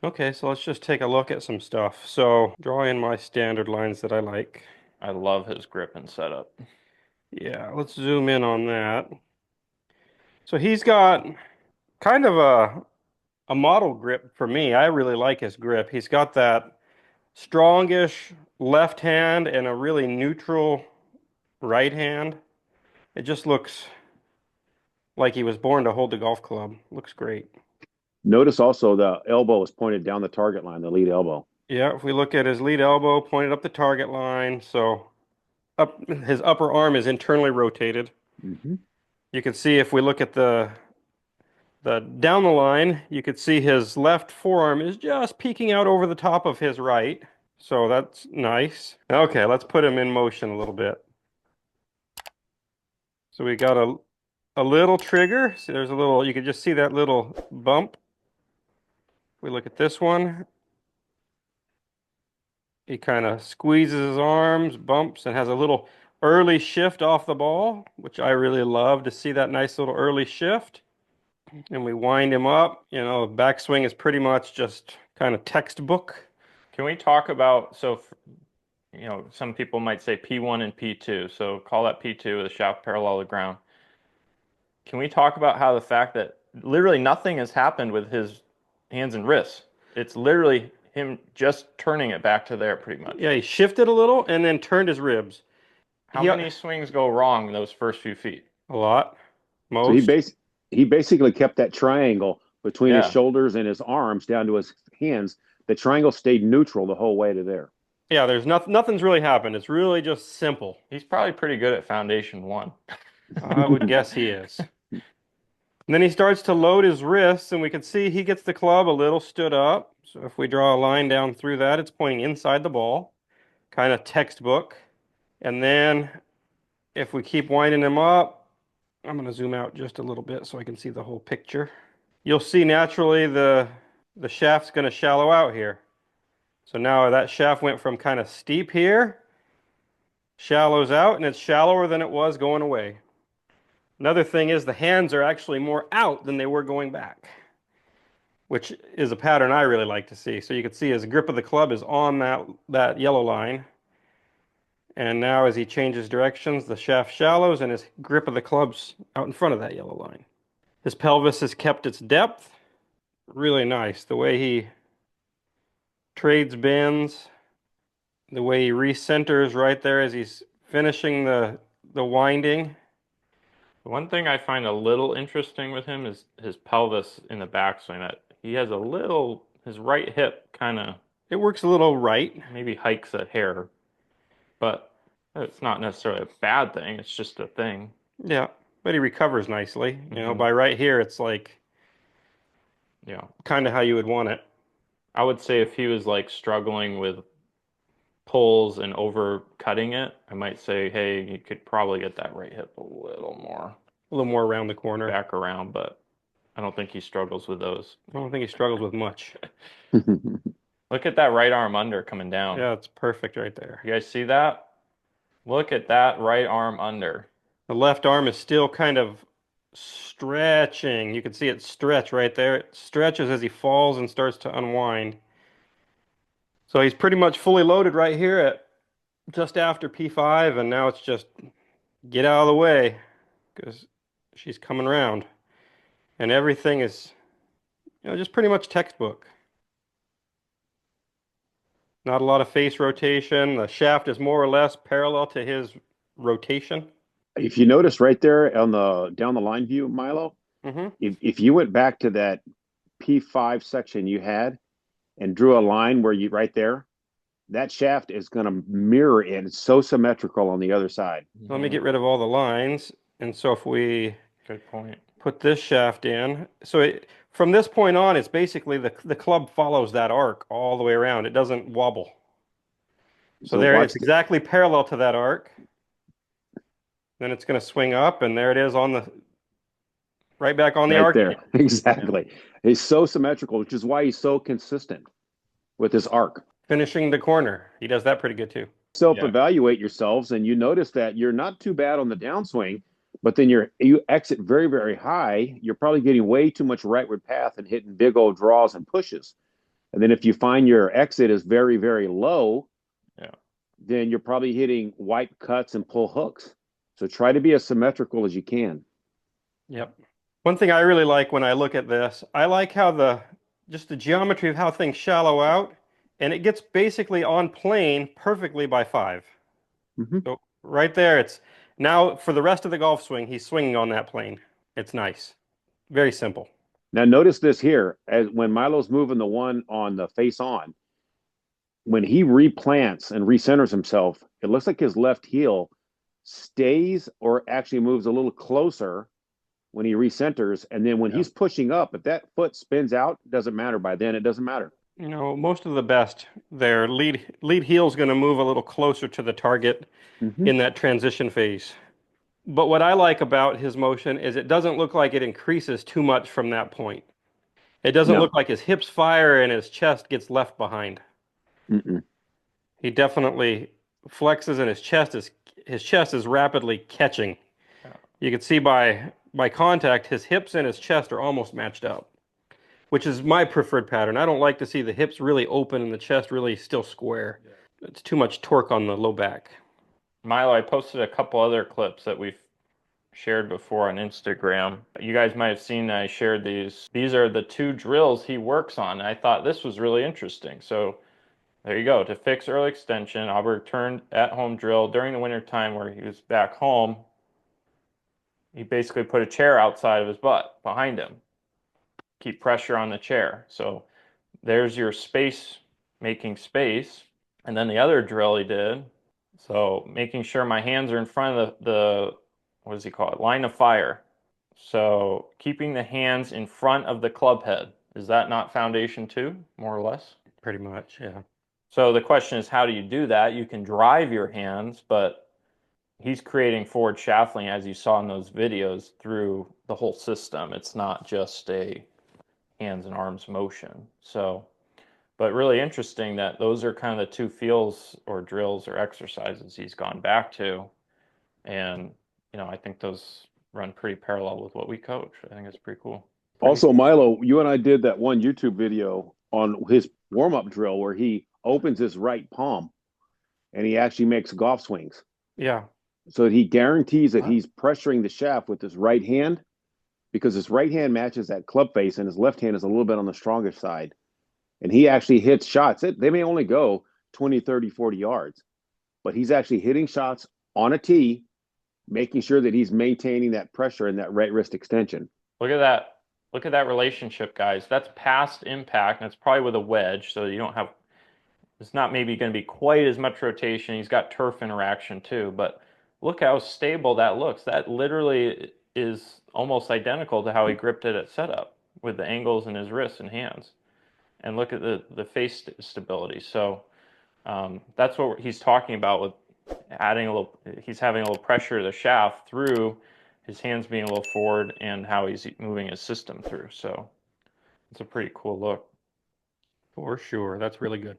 Okay, so let's just take a look at some stuff. So draw in my standard lines that I like. I love his grip and setup. Yeah, let's zoom in on that. So he's got kind of a model grip for me. I really like his grip. He's got that strongish left hand and a really neutral right hand. It just looks like he was born to hold the golf club. Looks great. Notice also the elbow is pointed down the target line, the lead elbow. Yeah, if we look at his lead elbow pointed up the target line, so up his upper arm is internally rotated. Hmm. You can see if we look at the down the line, you could see his left forearm is just peeking out over the top of his right. So that's nice. Okay, let's put him in motion a little bit. So we got a little trigger. See, there's a little, you can just see that little bump. We look at this one. He kind of squeezes his arms, bumps, and has a little early shift off the ball, which I really love to see that nice little early shift. And we wind him up. You know, backswing is pretty much just kind of textbook. Can we talk about, some people might say P1 and P2, so call that P2, the shaft parallel to the ground. Can we talk about how the fact that literally nothing has happened with his hands and wrists? It's literally him just turning it back to there pretty much. Yeah, he shifted a little and then turned his ribs. How many swings go wrong in those first few feet? A lot, So he most. base he basically kept that triangle between his Yeah. shoulders and his arms down to his hands. The triangle stayed neutral the whole way to there. Yeah, there's nothing's really happened. It's really just simple. He's probably pretty good at foundation one. I would guess he is. And then he starts to load his wrists, and we can see he gets the club a little stood up. So if we draw a line down through that, it's pointing inside the ball, kind of textbook. And then if we keep winding him up, I'm going to zoom out just a little bit so I can see the whole picture. You'll see naturally the shaft's going to shallow out here. So now that shaft went from kind of steep here, shallows out, and it's shallower than it was going away. Another thing is the hands are actually more out than they were going back, which is a pattern I really like to see. So you can see his grip of the club is on that yellow line. And now as he changes directions, the shaft shallows and his grip of the club's out in front of that yellow line. His pelvis has kept its depth. Really nice. The way he trades bends, the way he recenters right there as he's finishing the winding. One thing I find a little interesting with him is his pelvis in the backswing. That he has his right hip kind of It works a little right. maybe hikes a hair, but it's not necessarily a bad thing. It's just a thing. Yeah, but he recovers nicely. You know, Hmm. by right here, it's like Yeah. kind of how you would want it. I would say if he was like struggling with pulls and over cutting it, I might say, hey, you could probably get that right hip a little more A little more around the corner. back around, but I don't think he struggles with those. I don't think he struggles with much. Look at that right arm under coming down. Yeah, it's perfect right there. You guys see that? Look at that right arm under. The left arm is still kind of stretching. You can see it stretch right there. It stretches as he falls and starts to unwind. So he's pretty much fully loaded right here at just after P5, and now it's just get out of the way because she's coming around. And everything is, just pretty much textbook. Not a lot of face rotation. The shaft is more or less parallel to his rotation. If you notice right there on the down the line view, Milo, Hmm. if you went back to that P5 section you had and drew a line where you right there, that shaft is going to mirror it. It's so symmetrical on the other side. Let me get rid of all the lines. And so if we Good point. put this shaft in, from this point on, it's basically the club follows that arc all the way around. It doesn't wobble. So So there watch it's exactly parallel to that arc. Then it's going to swing up, and there it is on the right back on the right arc. there. Exactly. He's so symmetrical, which is why he's so consistent with his arc. Finishing the corner. He does that pretty good too. Yeah. Self-evaluate yourselves, and you notice that you're not too bad on the downswing, but then you exit very, very high. You're probably getting way too much rightward path and hitting big old draws and pushes. And then if you find your exit is very, very low, Yeah. then you're probably hitting wipe cuts and pull hooks. So try to be as symmetrical as you can. Yep. One thing I really like when I look at this, I like how just the geometry of how things shallow out, and it gets basically on plane perfectly by 5. Mm-hmm. So right there, it's now for the rest of the golf swing, he's swinging on that plane. It's nice. Very simple. Now notice this here, as when Milo's moving the one on the face on, when he replants and recenters himself, it looks like his left heel stays or actually moves a little closer when he recenters. And then when he's pushing up, if that foot spins out, it doesn't matter. By then, it doesn't matter. You know, most of the best, their lead heel is going to move a little closer to the target Mm-hmm. in that transition phase. But what I like about his motion is it doesn't look like it increases too much from that point. It doesn't No. look like his hips fire and his chest gets left behind. Mm-mm. He definitely flexes and his chest is rapidly catching. Yeah. You can see by contact, his hips and his chest are almost matched up, which is my preferred pattern. I don't like to see the hips really open and the chest really still square. It's too much torque on the low back. Milo, I posted a couple other clips that we've shared before on Instagram. You guys might have seen I shared these. These are the 2 drills he works on. I thought this was really interesting. So there you go. To fix early extension, Aberg turned at-home drill during the winter time where he was back home. He basically put a chair outside of his butt behind him. Keep pressure on the chair. So there's your space, making space. And then the other drill he did, so making sure my hands are in front of the what does he call it? Line of fire. So keeping the hands in front of the club head. Is that not foundation 2, more or less? Pretty much, yeah. So the question is, how do you do that? You can drive your hands, but he's creating forward shaftling, as you saw in those videos, through the whole system. It's not just a hands and arms motion. So, but really interesting that those are kind of the 2 feels or drills or exercises he's gone back to. And, I think those run pretty parallel with what we coach. I think it's pretty cool. Also, Milo, you and I did that one YouTube video on his warm-up drill where he opens his right palm and he actually makes golf swings. Yeah. So he guarantees that he's pressuring the shaft with his right hand because his right hand matches that club face and his left hand is a little bit on the stronger side. And he actually hits shots. They may only go 20, 30, 40 yards, but he's actually hitting shots on a tee, making sure that he's maintaining that pressure and that right wrist extension. Look at that. Look at that relationship, guys. That's past impact, and it's probably with a wedge, so you don't have, it's not maybe going to be quite as much rotation. He's got turf interaction too, but look how stable that looks. That literally is almost identical to how he gripped it at setup with the angles in his wrists and hands. And look at the face stability. So that's what he's talking about with adding a little, he's having a little pressure to the shaft through his hands being a little forward and how he's moving his system through. So it's a pretty cool look. For sure. That's really good.